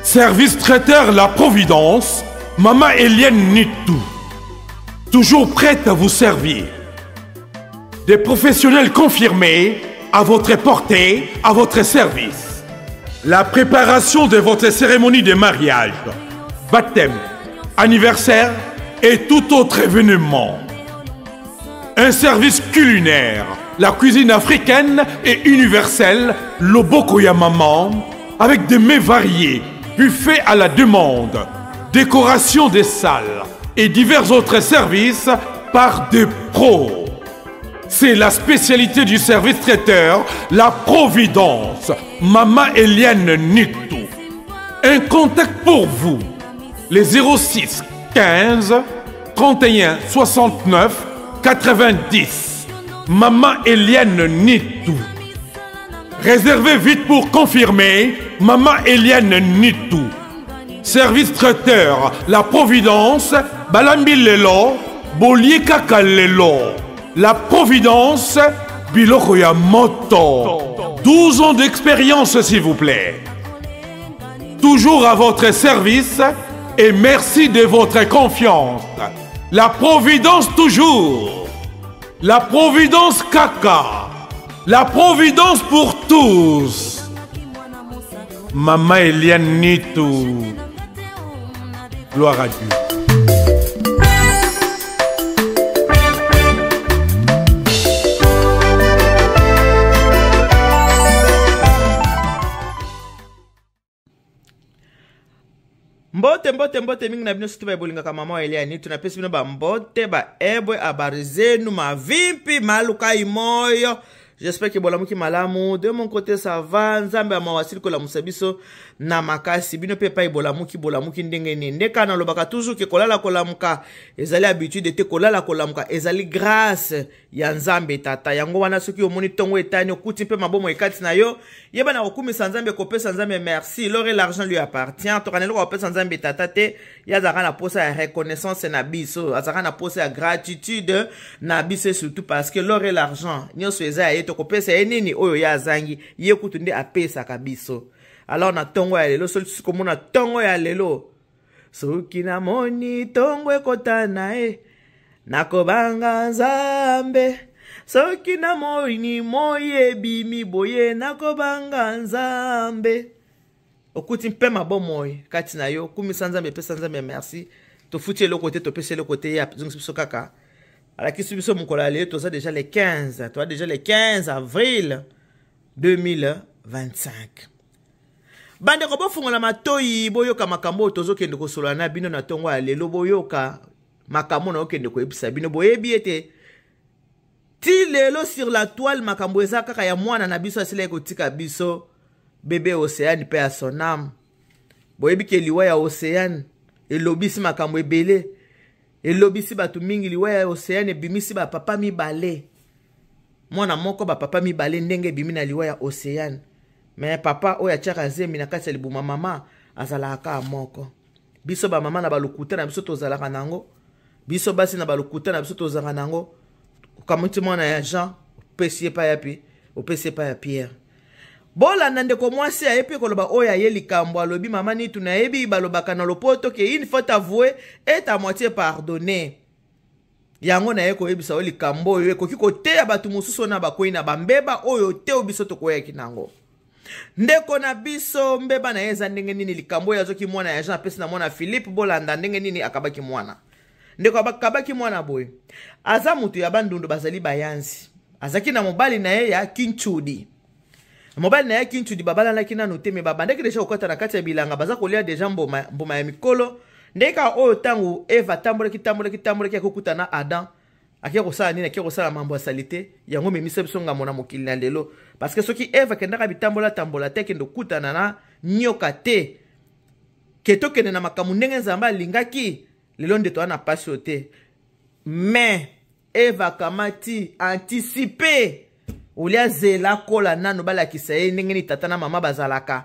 Service traiteur La Providence, Maman Eliane Nitou. Toujours prête à vous servir. Des professionnels confirmés, à votre portée, à votre service. La préparation de votre cérémonie de mariage, baptême, anniversaire et tout autre événement. Un service culinaire, la cuisine africaine et universelle, Loboko ya Maman, avec des mets variés, buffet à la demande, décoration des salles et divers autres services par des pros. C'est la spécialité du service traiteur La Providence, Maman Eliane Nitou. Un contact pour vous, les 06 15 31 69 90. Maman Eliane Nitou. Réservez vite pour confirmer Maman Eliane Nitou. Service traiteur La Providence, Balambi Lelo, Bolier Kaka Lelo. La Providence, Biloko ya Moto. 12 ans d'expérience s'il vous plaît. Toujours à votre service et merci de votre confiance. La Providence toujours. La Providence Kaka. La Providence pour tous. Maman Eliane Nitou. Gloire à Dieu. Mbote mingi na bino situ ba bolinga ka Maman Eliane Nitou na pesi bino ba mbote ba ebwe habari zenu mavimpi maluka imoyo. J'espère que bolamuki malamu. De mon côté ça va. Nzambe amawasili kola musabiso na makasi. Bino pepa bolamuki ndenge ni. Ndeka na lobaka toujours ke kolala kolamuka. Ezali habitude te kolala kolamuka. Ezali grâce ya Nzambe tata. Yango wana soki omoni tongo etani okuti mpe mabomo ekati na yo. Yeba na okumisa Nzambe kopesa Nzambe merci. L'or et l'argent lui appartient. Tokanelo kopesa Nzambe tata te. Yazaka na posa ya reconnaissance na biso. Azaka na posa ya gratitude na biso surtout parce que l'or et l'argent nyoso eza ya kopesa enini oyo ya zangi ye kutunde apesa kabiso. Alors na tongo ya lelo soli komona tongo ya lelo soki na moni tongo ekotana nakobanga Nzambe soki na moni moye bimi boye nakobanga Nzambe okuti mpe mabomoy kati na yo kumisa Nzambe pesa Nzambe merci to futi le côté to pesa le côté ya zungisibiso kaka. Alors, qui subit ce mokolale, tu as déjà les 15, tu as déjà les 15 avril 2025. Bande ko bofungola matoyi boyoka makambo tozo kende ko solana bino na tongo ya lelo boyoka makambo na okende ko ebisa bino boyebi ete ti lelo sur la toile makambo eza kaka ya mwana na biso asila ekotika biso bébé Océane pe ya sonam. Boyebi ke liwa ya Océane elobisi makambo ebele. Elobisi batu mingi liwa ya Océane bimisi ba papa mibale. Mwana moko ba papa mibale ndenge bimi na liwa ya Océane. Mais papa oya tchaka zemi na kati ya libuma mama azalaka moko. Biso ba mama na balukuta na biso tozalaka nango. Biso basi na balukuta na biso tozalaka nango. Kamuti mwana ya Jean, opesi pa ya pi, opesi pa ya Pierre. Bola nande ko mwasi ya epe koloba oya ye likambo alobi mama Nitou na yebi balobaka na lopoto ke une fois avoué et à moitié pardonné. Yango na ye ko yebisa o likambo oyo ekoki koteya batu mosusu na bakoyi na bambeba oyo te obiso to koyaki nango. Ndeko na biso mbeba na yeza ndenge nini likambo ya zoki mwana ya Jean pesi na mwana Philippe bolanda ndenge nini akabaki mwana. Ndeko akabaki mwana boy. Aza mutu ya bandundu bazali bayanzi. Azaki na mobali na ye ya Kinchudi. Mobile na ya Kinchudi babala na kina note me babande ke deja okota na kati ya bilanga baza kolia deja mboma ya mikolo ndeka oyo tangu Eva tambola ki kokuta na Adam akia kosala nini akia kosala mambo ya salite yango memisa biso nga mona mokili na lelo parce que soki Eva kendaka bitambola te kendo kutana na nyoka te keto kende na makamu ndenge Nzambe alingaki lelo nde to na pasio te mais Eva Kamati anticipé olia zela kola nano balakisa ye ndenge ni tata na mama bazalaka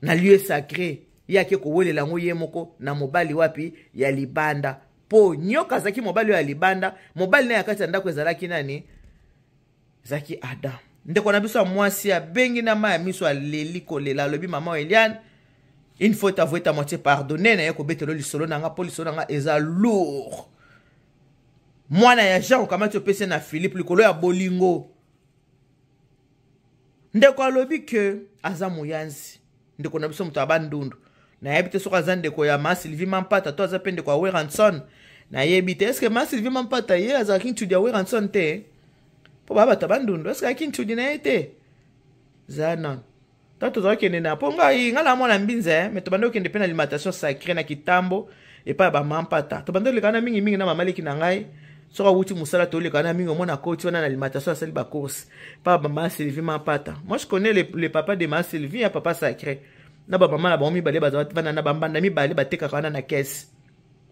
na lieu sacré yake kowelela ngo ye moko na mobali wapi ya libanda po nyoka zaki mobali ya libanda mobali na yakati ndako ezalaki nani zaki Adam ndeko na biso mwasi ya bengi na ma ya miso aleli kolela lobi mama Eliane une fois t'avouer ta moitié pardonner na yako betelo lisolo nanga po lisolo nanga eza lourd mwana ya Jean okamati opese na Philippe likolo ya bolingo ndeko alobi ke aza moyanzi ndeko na biso muto abandundu na yebite soka za ndeko ya ma Sylvie Mampata to aza pende kwa Weranson na yebite est-ce que ma Sylvie Mampata ye aza kintu dia Weranson te po baba tabandundu est-ce que kintu dina ete zana tato za kende na ponga ngala mwana mbinze me to bando kende pe na alimentation sacrée na kitambo e pa ba Mampata to bando lekana mingi na mama leki na ngai soka wuti musala to lekana mingi mona koti wana na alimentation sali ba course pa ba ma Sylvie Mampata. Moi je connais le papa de ma Sylvie ya papa sacré na ba mama na ba mi bale ba bana na bambanda mi bale bateka kana na caisse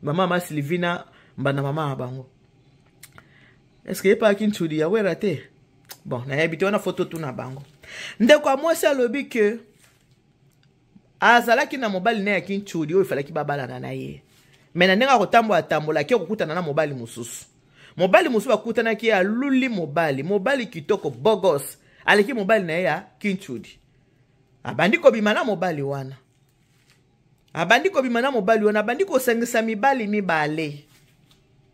mama ma Sylvie na mbana mama bango est-ce que pas kintu dia wera te bon na yebite wana photo tu na bango ndeko amwasi alobi ke azalaki na mobali na ya kintu dia ifalaki babala na ye mena ndenge akotambola tambola ki okukutana na mobali mususu bakutana ki aluli mobali kitoko bogos aleki mobali na ya kinchudi abandi ko bimana mobali wana abandi ko sengisa mibale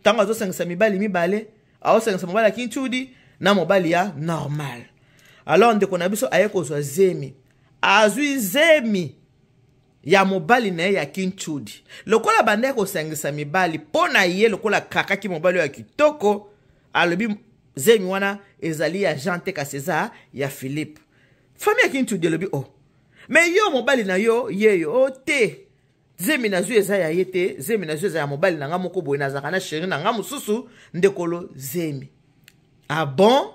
tango azo sengisa mibale azo sengisa mobali ya kinchudi na mobali ya normal alors ndeko na biso ayeko zwa zemi azwi zemi ya mobali na ya kinchudi lokola bande ko sengisa mibali pona ye lokola kaka ki mobali ya kitoko alobi zemi wana ezali ya Jean ka César ya Philippe famille ya kinchudi lobi oh mais yo mobali na yo yeyo te zemi na zu eza ya yete zemi na zu eza ya mobali na nga moko boye na zakana chéri na nga mususu ndekolo zemi ah bon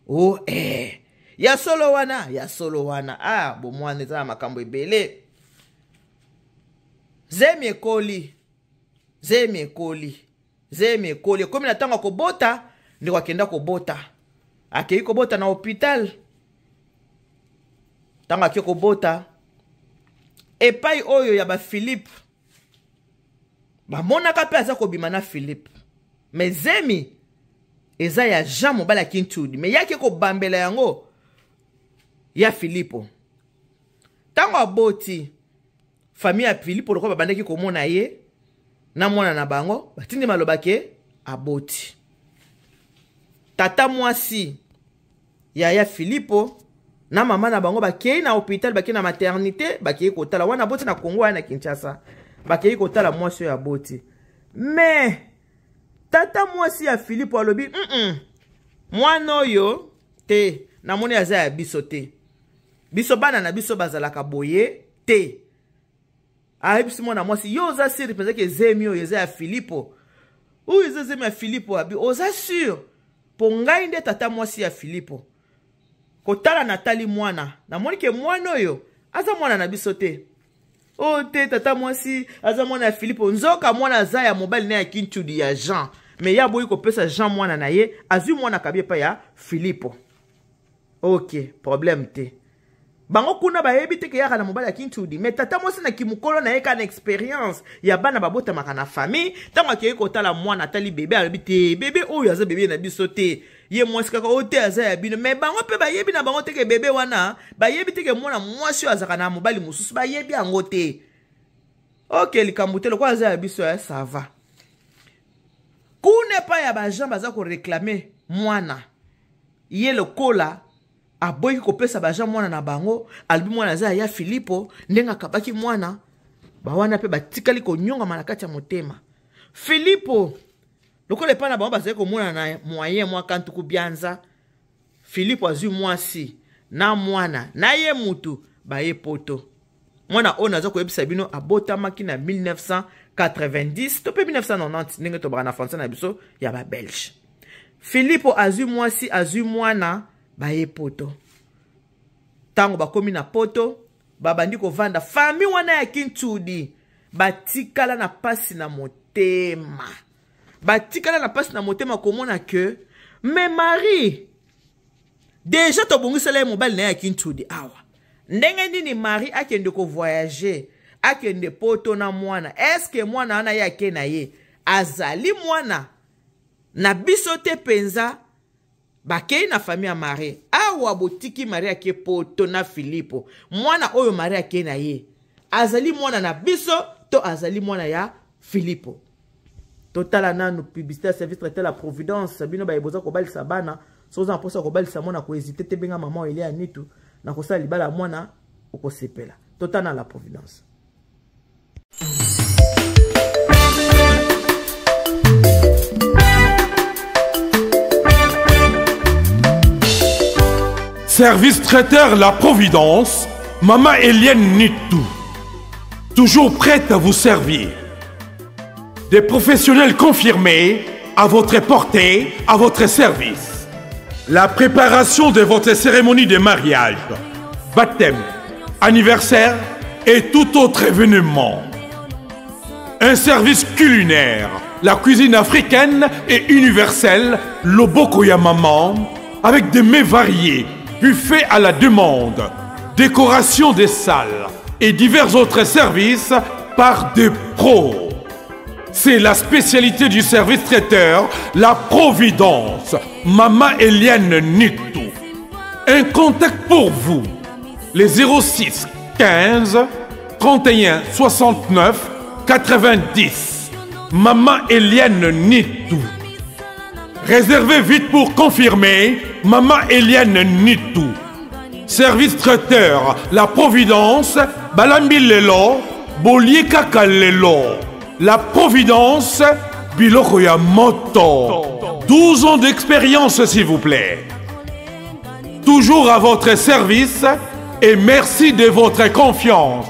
oh ya solo wana ah bo mwana za makambo ebele zemi ekoli komi na tanga kobota ndeko akenda kobota akei kobota na hôpital tanga akei kobota epai oyo ya ba Philippe bamonaka pe aza kobima na Philippe mais zemi eza ya Jean mobali ya kinchudi mais yake kobambela yango ya Philippe tango aboti famille ya Philippe loko babandaki komona ye na mwana na bango batindi malobake aboti tata mwasi ya Philippe na mama na bango bakei na hôpital bakei na maternité bakei kotala wana boti na Kongo na Kinshasa bakei kotala mwasi ya boti mais tata mwasi ya Philippe alobi mwana oyo te na moni aza ya biso te biso bana na biso bazalaka boye te ayebisi mwana mwasi yo oza siri penza ke zemi oyo eza ya Philippe oyo eza zemi ya Philippe abi oza sûr po ngai nde tata mwasi ya Philippe kotala natali mwana namoni ke mwana oyo aza mwana na biso te o te tata mwasi aza mwana ya Philippe nzoka mwana aza ya mobali na ya kinchudi ya Jean mais ya boyi kopesa Jean mwana na ye azwi mwana kabie pa ya Philippe ok problème te bango kuna bayebi te ke yaka na mobali ya kinchudi mais tata mwasi na kimukolo na ye ka na expérience ya bana babota maka na famille tango akei kotala mwana atali bebe alobi te bebe oyo aza bebe na biso te ye mwasi kaka o te aza ya bino mais bango pe bayebi na bango te ke bebe wana bayebi te ke mwana mwasi oyo azaka na mobali mususu bayebi yango te ok likambo te lokola aza ya biso ya ça va kune pa ya bajean baza koreklame mwana ye lokola aboyi kopesa bajean mwana na bango alobi mwana aza ya Philippe ndenge akabaki mwana bawana pe batikali konyongama na kati ya motema Philippe lokola epa na bango bazali komona na moyen mwa kantuku bianza Philippe azwi mwasi na mwana na ye mutu baye poto mwana oyo naza koyebisa bino abotamaki na 1990 to pe 1990 ndenge tobaka na français na biso ya babelge Philippe azwi mwasi azwi mwana baye poto tango bakomi na poto babandi kovanda famille wana ya kinchudi batikala na pasi na motema batikala na passe na motema komona que mais Marie déjà to bongisala ye mobali na ya Kintudi awa ndenge nini Marie akende ko voyager akende poto na mwana est-ce que mwana ana ya ke na ye azali mwana na biso te penza bakei na famille ya Marie awa botiki Marie ake poto na Filipo mwana oyo Marie ake na ye azali mwana na biso to azali mwana ya Filipo totala nanu publicité service traité la providence bino ba eboza ko balisa bana soza mposa ko balisa mwana ko hésiter te benga maman Elia nitu na kosala libala mwana ukosepela totala la providence. Service traiteur La Providence, Maman Eliane Nitou. Toujours prête à vous servir. Des professionnels confirmés, à votre portée, à votre service. La préparation de votre cérémonie de mariage, baptême, anniversaire et tout autre événement. Un service culinaire, la cuisine africaine et universelle, Loboko ya Maman, avec des mets variés, buffet à la demande, décoration des salles et divers autres services par des pros. C'est la spécialité du service traiteur, La Providence, Maman Eliane Nitou. Un contact pour vous, les 06 15 31 69 90. Maman Eliane Nitou. Réservez vite pour confirmer, Maman Eliane Nitou. Service traiteur, La Providence, Balambi Lelo, Bolier Kaka Lelo. La Providence, Biloko ya Moto. 12 ans d'expérience, s'il vous plaît. Toujours à votre service et merci de votre confiance.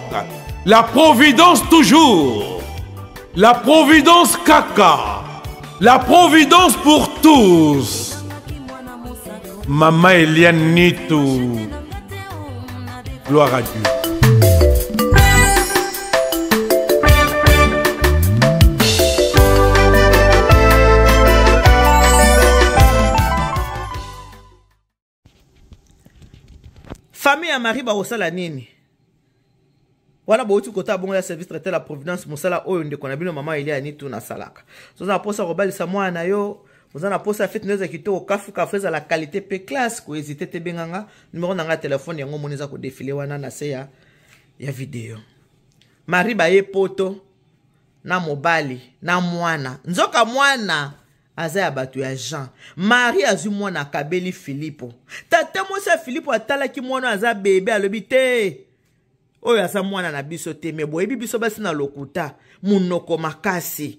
La Providence toujours. La Providence Kaka. La Providence pour tous. Maman Eliane Nitou. Gloire à Dieu. Famille à Marie Barosala nini. Voilà beaucoup de côté bon service traité La Providence musala oyo ndeko na bino Maman Eliane Nitou na salaka. So za posa ko balisa mwana yo, vous en posa fait neza kito kafu kafeza la qualité pe classe ko hésiter te benganga numéro na nga téléphone yango moneza ko défiler wana na se ya vidéo. Marie ba ye poto na mobali na mwana. Nzoka mwana Azaya batu ya Jean. Marie azu mwana kabeli Filipo. Tata mosa Filipo atala ki mwana aza bébé alobi te. Oyo asa mwana na biso te me boyebi biso basi na lokuta munoko makasi.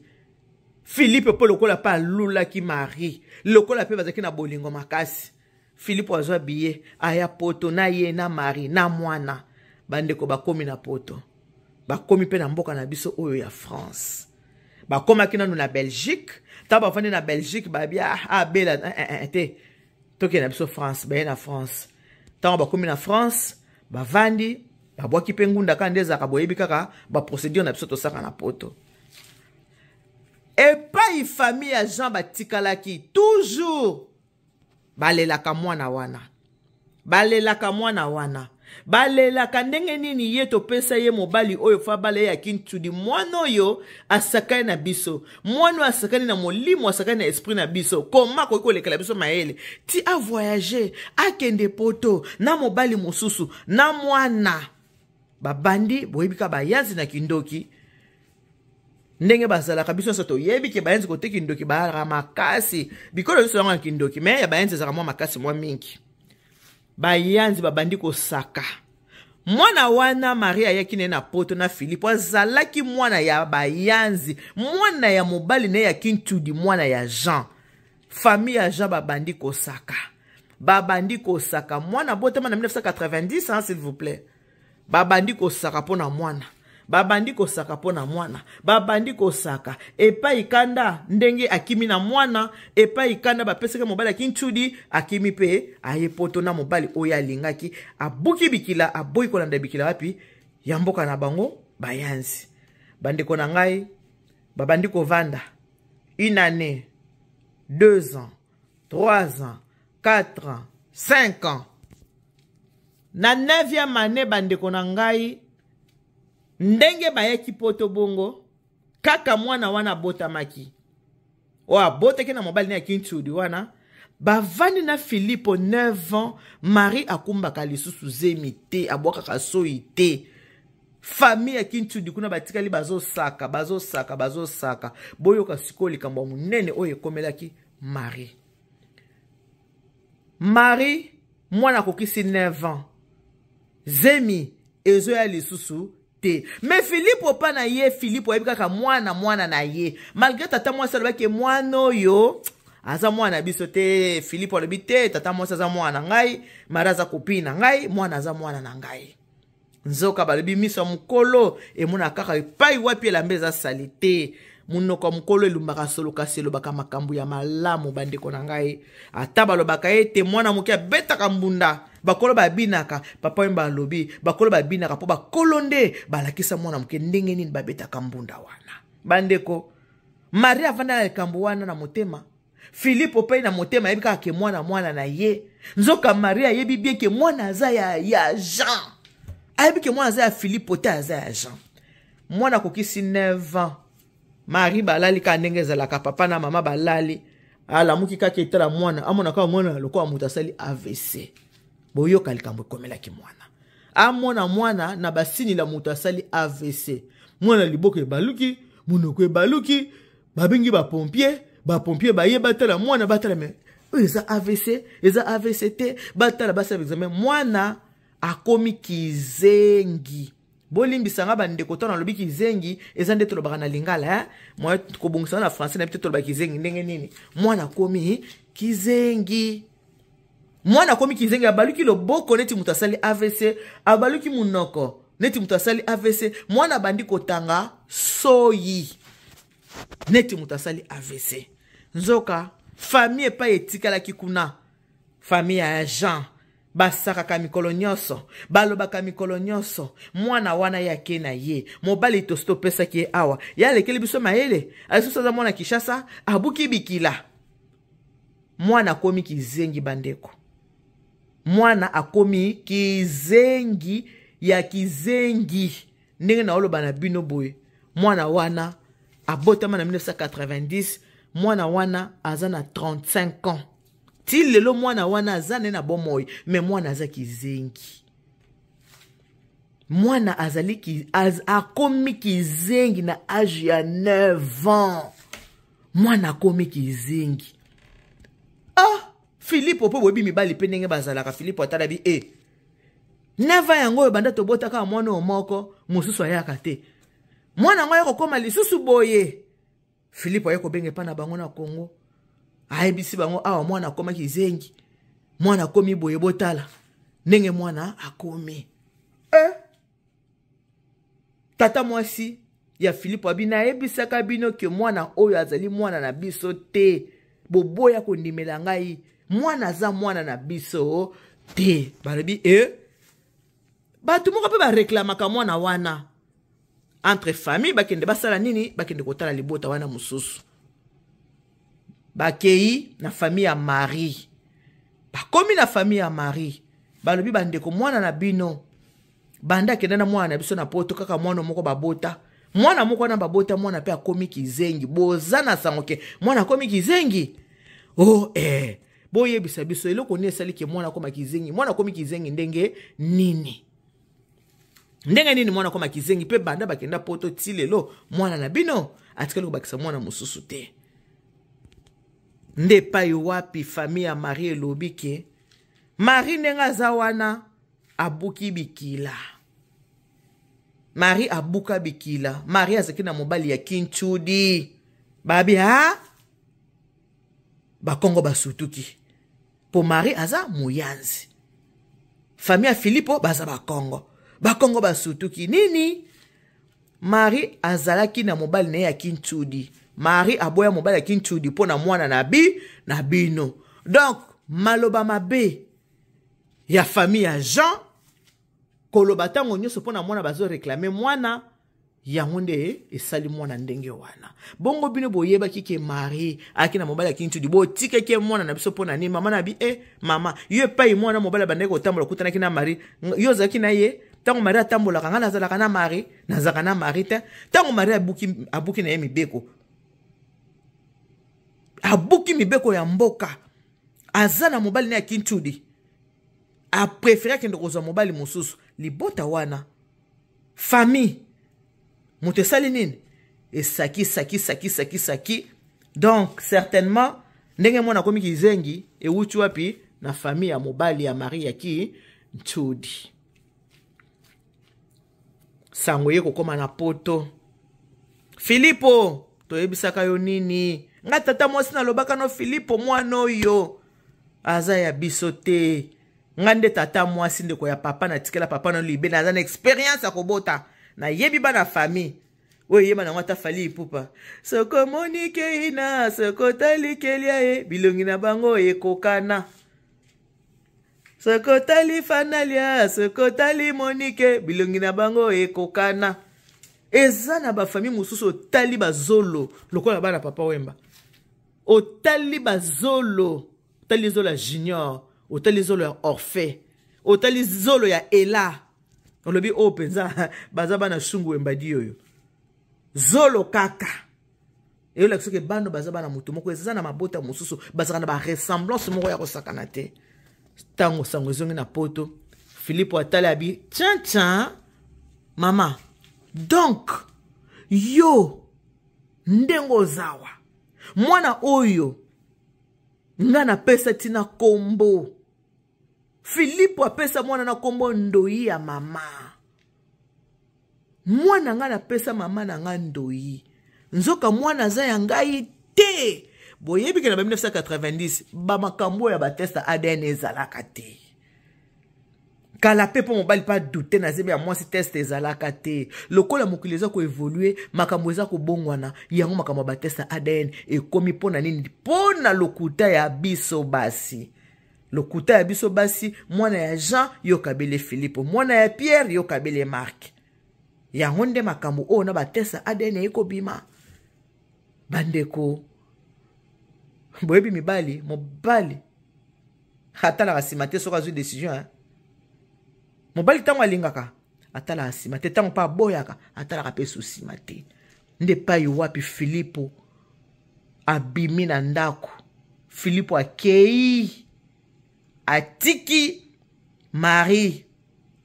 Filipo po lokola pa lula ki Marie. Lokola pe bazaki na bolingo makasi. Filipo azwa biye aya poto na ye na Marie na mwana. Bandeko bakomi na poto. Bakomi pe na mboka na biso oyo ya France. Bakoma kina na Belgique. Taba fane na Belgique babia bela te toke na biso France ba na France taba bakomi na France bavandi babwaki pe ngunda ka ndeza ka boyebi kaka ba procédure na biso to saka na poto et pas une famille ya Jean batikalaki toujours balelaka mwana wana balelaka ndenge nini ye to pesa ye mobali oyo fa bale ya Kintudi mwana oyo asakane na biso mwana asakane na molimo asakane na esprit na biso koma ko lekela biso maele ti a voyager akende poto na mobali mosusu na mwana babandi boyebika bayanzi na kindoki ndenge bazalaka biso soto yebi ke bayanzi kote kindoki ba makasi bikolo biso na kindoki me ya bayanzi zaka mwa makasi mwa mingi bayanzi babandi ko saka mwana wana Maria yakine na poto na Filipo azalaki mwana ya bayanzi mwana ya mobali ne ya Kintudi mwana ya Jean famille ya Jean babandi ko saka mwana botema na 1990 hein, s'il vous plaît babandi ko saka pona mwana babandi ko saka pona mwana babandi ko saka epa ikanda ndenge akimi na mwana epa ikanda bapeseke mobali Kintudi akimi pe aye poto na mobali oya lingaki abuki bikila aboyi kolanda bikila wapi ya mboka na bango bayanzi bandeko na ngai babandi ko vanda 1 année, 2 ans, 3 ans, 4 ans, 5 ans. Na 9e année bandeko na ngai ndenge bayaki poto bongo kaka mwana wana botamaki. Oa botaki na mobali na Kintudi wana bavandi na Filipo 9 ans Marie akumbaka lisusu zemi te abwakaka soyi te. Famille ya Kintudi kuna batikali bazosaka boyoka siko likambo munene oyo ekomelaki Marie. Marie mwana kokisi 9 ans zemi ezo ya lisusu te. Mais Philippe pa na ye Philippe yebika mwana na ye. Malgré tata mwasi alobaki mwana oyo aza mwana biso te. Philippe alobi te tata mwasi aza mwana ngai, Marie aza kopina ngai, mwana aza mwana na ngai. Nzoka balobi miso mukolo emona kaka epai wapi elambe eza sali te. Munoko mukolo elumbaka solo kasi elobaka makambo ya malamu bandeko na ngai. Ata balobaka ete mwana moke abetaka mbunda bakolo babinaka papa mba lobi bakolo babinaka po bakolo nde balakisa mwana moke ndenge nini babetaka mbunda wana. Bandeko Maria avanda na likambo wana na motema. Philippe pe na motema yebika ke mwana na ye. Nzoka Maria yebi bien ke mwana aza ya Jean. Ayebi ke mwana aza ya Philippe te aza ya Jean. Mwana kokisi 9 ans. Marie balali ka ndenge ezalaka papa na mama balali. Ala muki kaka etala mwana amona ka mwana lokwa mutasali AVC. Boyoka likambo komelaki mwana. Amona mwana na basini la mutasali AVC. Mwana liboko ebaluki, munoko ebaluki, babengi ba pompier baye batala mwana batala me eza AVC te batala basa examen mwana akomi kizengi. Bolimbisanga bandeko tona lobi kizengi eza nde tolobaka na lingala moi kobongisa na français na peut-être tolobaka kizengi ndenge nini mwana komi kizengi. Mwana komi kizengi abaluki loboko neti mutasali AVC, abaluki munoko neti mutasali AVC, mwana bandi kotanga soyi neti mutasali AVC. Nzoka famille pa etikala kikuna famille ya Jean basaka mikolo nyonso balobaka mikolo nyonso mwana wana yake na ye mobali tosto pesa ki awa ya lekeli biso maele asusa za mwana Kishasa abuki bikila mwana komi kizengi bandeko. Mwana akomi kizengi ya kizengi ndenge na oloba na bino boye. Mwana wana abotama na 1990 mwana wana aza na 35 ans. Ti lelo mwana wana aza na bomoy mais mwana aza kizengi. Mwana azali akomi kizengi na age ya 9 ans. Mwana akomi kizengi. Philippe po bobi mibali pe ndenge bazalaka Philippe atalabi neva yango banda tobota ka mwana omoko mususu ayaka te. Mwana ngoyo kokoma lisusu boye. Philippe ayeko benge pa na bango na Congo. Ayebisi bango awa mwana akoma kizengi. Mwana akomi boye botala. Ndenge mwana akomi. Tata mwasi ya Philippe abina ayebisaka bino ke mwana oyo azali mwana na biso te. Boboya kondimela ngai. Mwana za mwana na biso te. Balobi batu moko pe ba reklamaka mwana wana entre famille bakende basala nini bakende kotala libota wana mususu. Bakei na famille ya Marie. Bakomi na famille ya Marie. Balobi bandeko mwana na bino banda kenda na mwana na biso na poto kaka mwana moko babota. Mwana moko na babota mwana pe akomi kizengi. Bozana sangoke mwana akomi kizengi. Boye bisa biso eloko ni esali ke mwana koma kizengi. Mwana komi kizengi ndenge nini? Ndenge nini mwana koma kizengi pe banda bakenda poto tilelo mwana na bino atikali kubakisa mwana mususu te. Nde pa wapi famille ya Marie elobike Marie nenga zawana abuki bikila. Marie abuka bikila. Marie azaki na mobali ya Kintudi. Babi Bakongo basutuki. Po Marie aza muyanzi. Famille ya Philippe baza Bakongo. Bakongo basutuki. Nini? Marie azalaki na mobali na ya Kintudi. Marie aboya mobali ya Kintudi po na mwana na bino. Donc, maloba mabe ya famille ya Jean koloba tango nyoso po na mwana bazo réclamer mwana yango nde esali mwana ndenge wana. Bongo bino boyeba kike Marie aki na mobali akintu di bo tikeke mwana na biso pona ni mama na bi mama yo pa yi mwana mobali bandeko kotambola kutana kina Marie yo zaki na ye tango Marie atambola kanga na zala kana Marie na zaka na Marie ta tango Marie abuki na ye mibeko abuki mibeko ya mboka azana mobali na akintu di a préféré kende kozwa mobali mosusu libota wana famille moto esali nini esaki donc certainement ndenge mwana komi kizengi ewuti wapi na famille ya mobali ya Marie ki Ntudi sango ye kokoma na poto Filipo toyebisaka yo nini nga tata mwasi na lobaka no Filipo mwana oyo aza ya biso te ngande tata mwasi ndeko ya papa na tikela papa na libe na zana experience akobota na yebi bana famille oye yeba na ngata fali ipupa soko monike ina soko tali kelia e bilongi na bango ekokana soko tali fanalia soko tali monike bilongi na bango ekokana eza na ba famille mususu tali bazolo lokola bana papa wemba otali bazolo tali zolo ya Junior otali zolo ya Orphée otali zolo ya Ela olobi openza baza bana shungu wemba di yoyo zolo kaka et là que bando baza bana mutu moko eza na mabota mususu baza na ba ressemblance moko ya kosakana te tango sango zongi na poto Philippe atala abi tiens mama donc yo ndengo zawa mwana oyo nga na pesa tina kombo Philippe apesa mwana na kombo ndoi ya mama mwana nga na pesa mama na nga ndoi nzoka mwana za ya ngai te boyebi ke na 1990 ba makambo ya batesta ADN ezalaka te kala pe po mobali pa douter na zebi ya mwasi test ezalaka te lokola mokili eza ko évoluer makambo eza ko bongwana yango makambo ya batesta ADN ekomi pona nini pona lokuta ya biso basi lokuta ya biso basi mwana ya Jean yo kabele Philippe mwana ya Pierre yo kabele Marc yango nde makambo o na batesta ADN ekobima bandeko boyebi mibali mobali atala kasima te soka zwi décision mobali tango alingaka atala kasima te tango pa boyaka atala kape susima te nde pa wapi Filipo abimi na ndako Filipo akei atiki Marie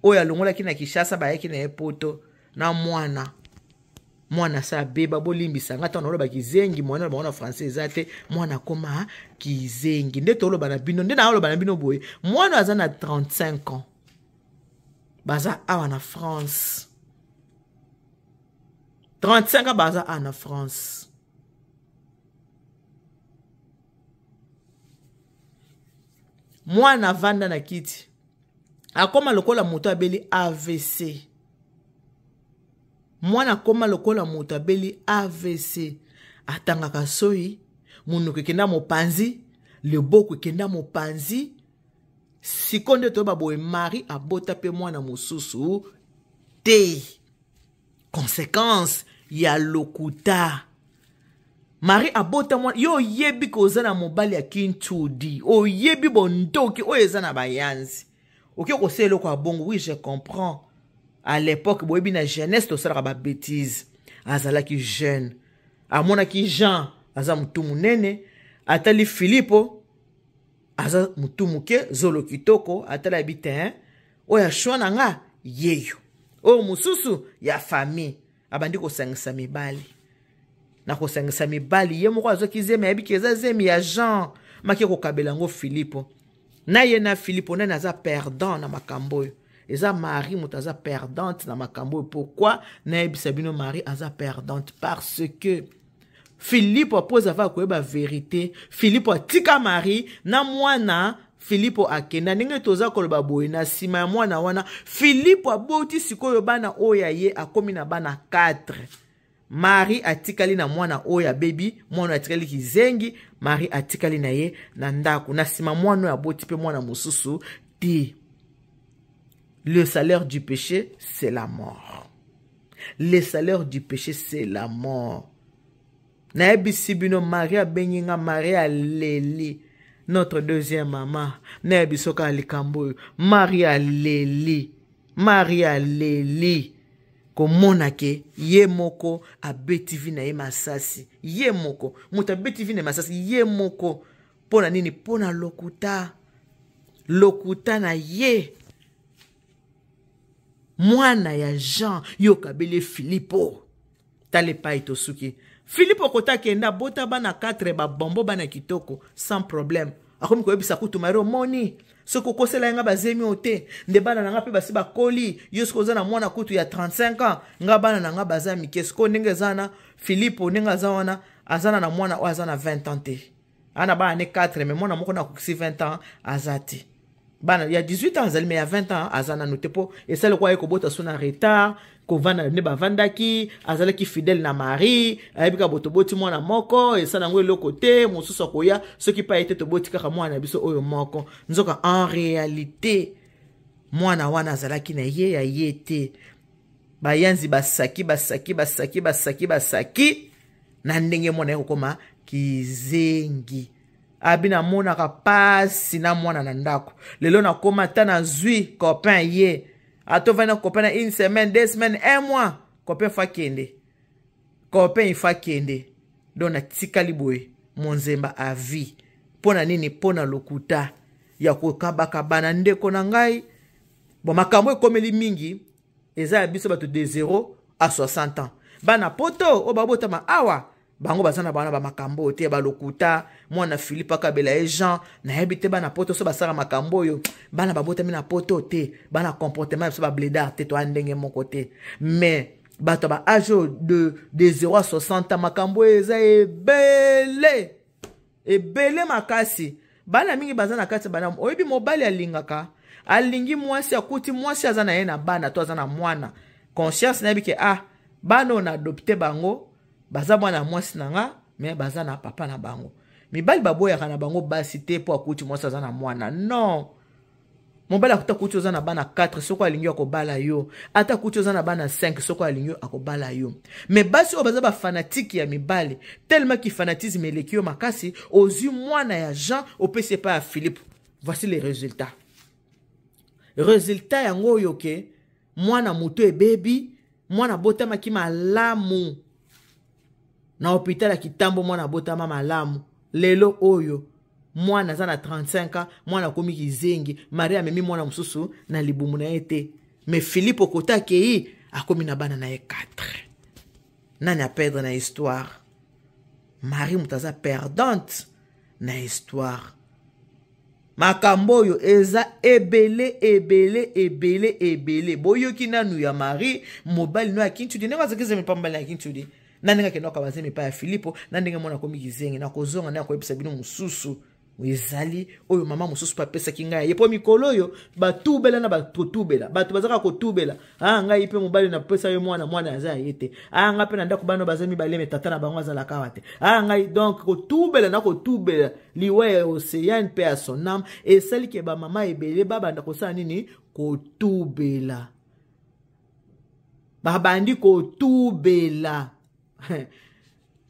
oya longola kina Kishasa bayaki na epoto na mwana sa beba bolimbisa ngata na loba kizengi mwana na français ezate mwana koma kizengi nde tolo bana bino nde na loba na bino boye mwana aza na 35 ans baza awa na France 35 ans baza awa na France mwana vanda na kiti akoma lokola moto abeli AVC mwana koma lokola moto abeli AVC atangaka soi munoko kenda mopanzi leboko kenda mopanzi sikonde to baboye Marie abota pe mwana mosusu te conséquence ya lokuta Marie abota mwana yo yebi koza na mobali ya Kintudi o yebi bondoki o eza na bayanzi oki ko selo kwa bongo oui je comprends à l'époque boyebi na jeunesse to sala ba bêtise azala ki jeune amona ki Jean aza mutu munene atali Filipo aza mutu muke zolo kitoko atala bitin oya shwana nga yeyo o mususu ya famille abandi ko sangisa mibali na ko sangisa mibali ye moko azoki zemi abiki eza zemi ya Jean maki ko kabela ngo Filipo na ye na Filipo na aza perdant na makambo eza Marie moto aza perdante na makambo pourquoi na ebisa bino Marie aza perdante parce que Philippe apose ava koyeba vérité Philippe atika Marie na mwana Philippe akenda ndenge toza koloba boye na sima ya mwana wana Philippe aboti sikoyo bana oya ye akomi na bana 4 Marie atikali na mwana oya baby mwana atikali kizengi Marie atikali na ye na ndako na sima mwana aboti pe mwana mususu ti. Le salaire du péché, c'est la mort. Le salaire du péché, c'est la mort. Naebisibino Maria Beninga Maria Leli. Notre deuxième maman. Naebisoka Likambo. Maria Leli. Maria Leli. Komonake ye moko abetivi na ye masasi. Ye moko. Muta betivi na masasi. Ye moko. Pona nini? Pona lokuta. Lokuta na ye. Mwana ya Jean. Yokabele Philippo. Tale pa itosuki. Philippo kota kenda bota bana 4 ba bombo bana kitoko. Sans problème. Akomi ko yebisa kutu maro moni. Soko kosela nga bazemi ote. Nde bana nga pe basi ba koli. Yosko zana mwana kutu ya 35 ans. Nga bana nga bazami kesko ndenge zana. Philippo ndenge zana. Azana na mwana o azana 20 ans te. Ana ba ane 4 mais mwana moko na kuksi 20 ans azati. Bana il y a 18 ans mais il y a 20 ans azana notepo et ça le quoi ko bota sona retard ko vana ne ba vandaki azala ki fidèle na mari ayebika botoboti mwana moko et ça nango le côté mosusu koya ce qui pas été to boti kaka mwana biso oyo moko nzoka en réalité mwana wana azala ki na ye ya yete bayanzi basaki na ndenge mwana yako koma kizengi abina mona ka pasi na mwana na ndako lelo na koma tana zui copain ye ato vana copain na une semaine 2 semaines 1 mois copain fa kende copain fa kende dona tikali boy monzemba a vie pona nini pona lokuta ya kokabaka bana ndeko na ngai bon makambo ekomeli mingi eza biso bato de 0 à 60 ans bana poto o babota ma awa bango bazana bana ba makambo te ba lokuta mwana Philippe akabela e Jean na hebite bana poto so basara makambo yo bana babota mina poto te bana comportement so ba blédard te to andenge mon côté mais bato ba âge de 0 à 60 ans makambo eza ebele makasi bana mingi bazana kati bana oyebi mobali alingaka alingi mwasi akuti mwasi azana ye na bana to azana mwana conscience na bike bana on adopté bango baza mwana mwasi nanga mais baza na papa na bango mibali baboya kana bango basi te po akuti mwasi aza na mwana non mobali akuta kuti oza na bana 4 soko alingi akobala yo ata kuti oza na bana 5 soko alingi akobala yo mais basi o baza ba fanatique ya mibali tellement ki fanatisme eleki yo makasi ozi mwana ya Jean opese pa ya Philippe. Voici les résultats yango yoke mwana muto ebebi mwana botama ki malamu na hôpital kitambo mwana botama malamu lelo oyo mwana zana 35 ans mwana komi kizengi Maria memi mwana mususu na libumu na ete mais Philippe okota kei akomi na bana na ye 4 nani a perdre na histoire Marie mutaza perdante na histoire makambo oyo eza ebele boyoki nanu ya Marie mobali no akinchudi ne bazakeze mipambala ya kinchudi nandenga keno ka bazemi pa ya Philippo nandenga mwana komi kizengi na kozonga na koyebisa bino mususu wezali oyo mama mususu pa pesa kinga ye po mikolo oyo batubela na batutubela batu bazaka kotubela ngai pe mobali na pesa yo mwana aza yete nga pe na ndako bano bazemi baleme tata na bango azala kawate ngai donc kotubela liwe océan pe à son âme et celle qui ba mama ebele baba ndako sa nini kotubela babandi kotubela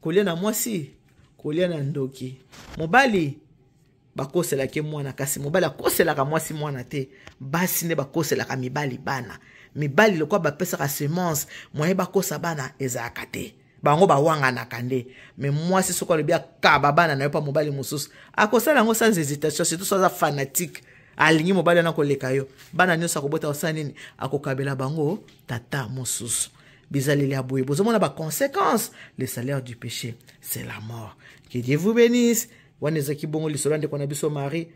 kolia na mwasi kolia na ndoki mobali bakosela ke mwana kasi mobali akosela ka mwasi mwana te basi ne bakosela ka mibali bana mibali lokwa bapesa ka semence moye bakosa bana ezaka te bango bawanga na kande mais mwasi soko le bia kaba bana na yopa mobali mususu akosala ngo sans hésitation surtout ça fanatique alingi mobali na koleka yo bana nyosa kobota osana nini akokabela bango tata mususu bizaleli aboye bozomona ba conséquences le salaire du péché c'est la mort. Que Dieu vous bénisse. Wanezaki bongo lisolo ndeko na biso Marie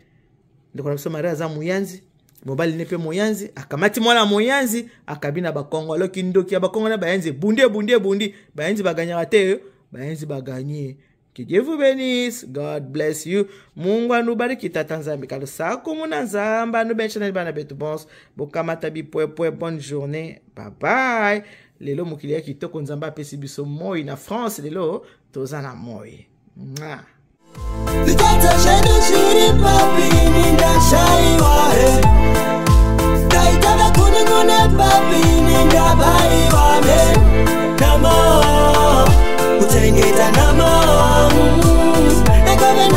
ndeko na biso Marie aza muyanzi mobali nepe muyanzi akamati mwana muyanzi akabina bakongo aloki ndoki ya bakongo na bayanzi bundi bayanzi baganya te bayanzi baganye. Que Dieu vous bénisse. God bless you. Mungu anubariki tata nzambe kalo sako muna nzamba anu benchana bana betu bons bokamata bi bonne journée. Bye bye. Lelo mukili ya kitoko nzamba pesi biso moi na France lelo tozana moi. Likata shedu shiri papi ninda shai wae Kaitana kuni papi ninda bari wame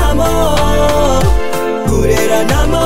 namo kurera namo